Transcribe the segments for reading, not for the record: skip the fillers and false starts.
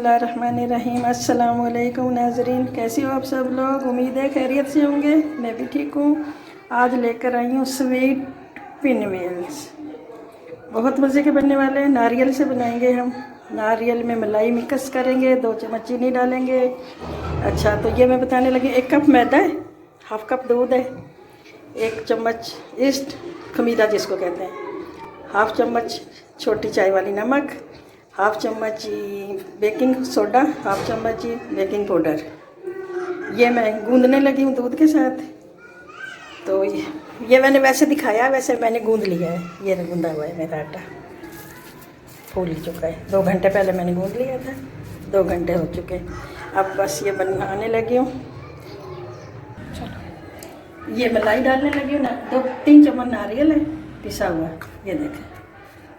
बिस्मिल्लाहिर्रहमानिर्रहीम। अस्सलाम वालेकुम नाज़रीन, कैसे हो आप सब लोग? उम्मीद है खैरियत से होंगे। मैं भी ठीक हूँ। आज लेकर आई हूँ स्वीट पिनवेल्स। बहुत मज़े के बनने वाले हैं। नारियल से बनाएंगे हम। नारियल में मलाई मिक्स करेंगे, 2 चम्मच चीनी डालेंगे। अच्छा, तो ये मैं बताने लगी। 1 कप मैदा है, हाफ कप दूध है, 1 चम्मच ईस्ट खमीरा जिसको कहते हैं, हाफ चम्मच छोटी चाय वाली नमक, हाफ चम्मच बेकिंग सोडा, हाफ चम्मच बेकिंग पाउडर। ये मैं गूंदने लगी हूँ दूध के साथ। तो ये मैंने वैसे दिखाया, वैसे मैंने गूंद लिया है। ये गूंदा हुआ है मेरा आटा, फूल चुका है। 2 घंटे पहले मैंने गूंद लिया था, 2 घंटे हो चुके। अब बस ये बनाने लगी हूँ। ये मलाई डालने लगी हूँ ना। 2-3 चम्मच नारियल है पिसा हुआ, ये देखें।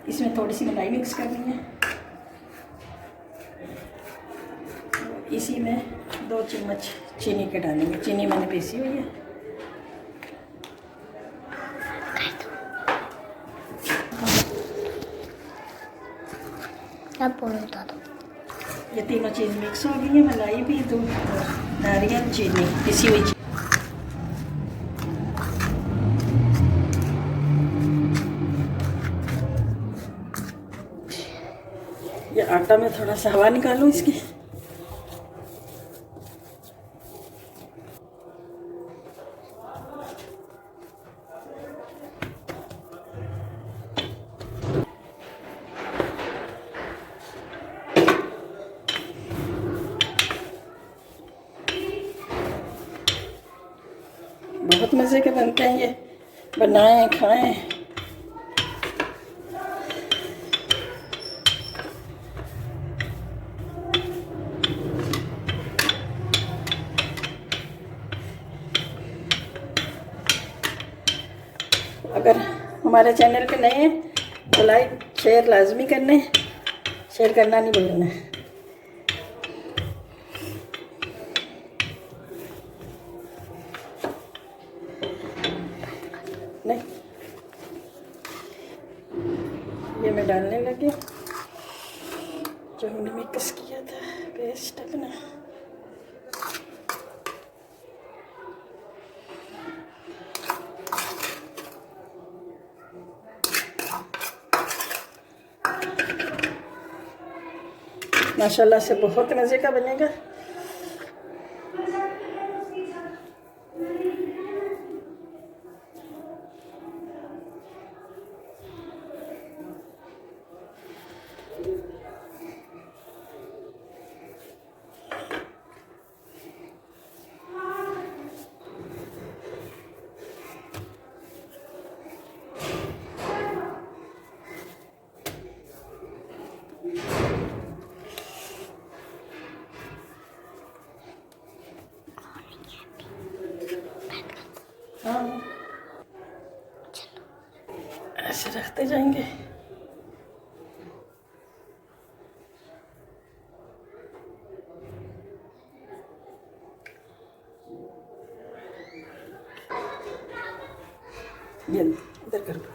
इसमें थोड़ी सी मलाई मिक्स करनी है। इसी में 2 चम्मच चीनी के डालेंगे। चीनी मैंने पीसी हुई है। ये तीनों चीज़ मिक्स हो गई है, मलाई भी, दूध, नारियल, चीनी, पिसी हुई चीनी। ये आटा में थोड़ा सा हवा निकालूं इसकी। बहुत मज़े के बनते हैं ये, बनाएं खाएं। अगर हमारे चैनल पे नए हैं तो लाइक शेयर लाजमी करने, शेयर करना नहीं भूलना। नहीं, ये मैं डालने लगी जो हमने मिक्स किया था, पेस्ट अपना। माशाल्लाह से बहुत मज़े का बनेगा। हाँ, ऐसे रखते जाएंगे। ये इधर कर दो।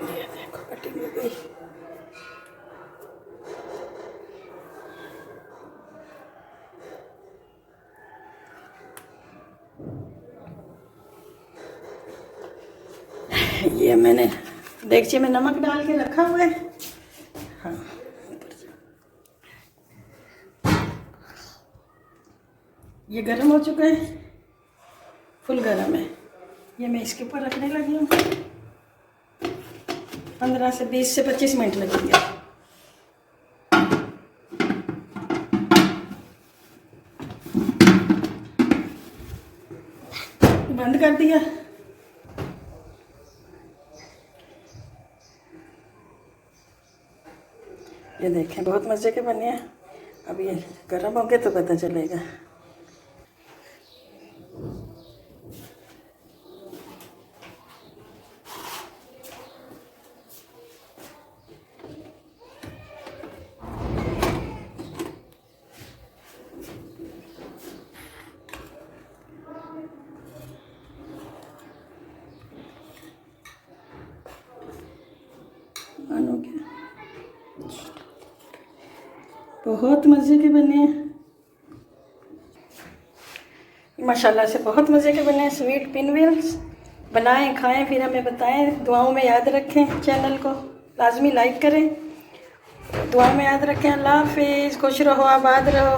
ये देखो कटिंग हो गई। ये मैंने देगची में नमक डाल के रखा हुआ है। हाँ, ये गर्म हो चुका है, फुल गर्म है। ये मैं इसके ऊपर रखने लगी हूँ। 15 से 20 से 25 मिनट लगेंगे। बंद कर दिया। ये देखें, बहुत मज़े के बने हैं। अब ये गर्म होंगे तो पता चलेगा। बन हो गया। बहुत मज़े के बने हैं माशाल्लाह से, बहुत मज़े के बने हैं स्वीट पिनवेल्स। बनाएं, खाएं, फिर हमें बताएं, दुआओं में याद रखें, चैनल को लाजमी लाइक करें, दुआ में याद रखें। अल्लाह हाफिज़, खुश रहो, आबाद रहो।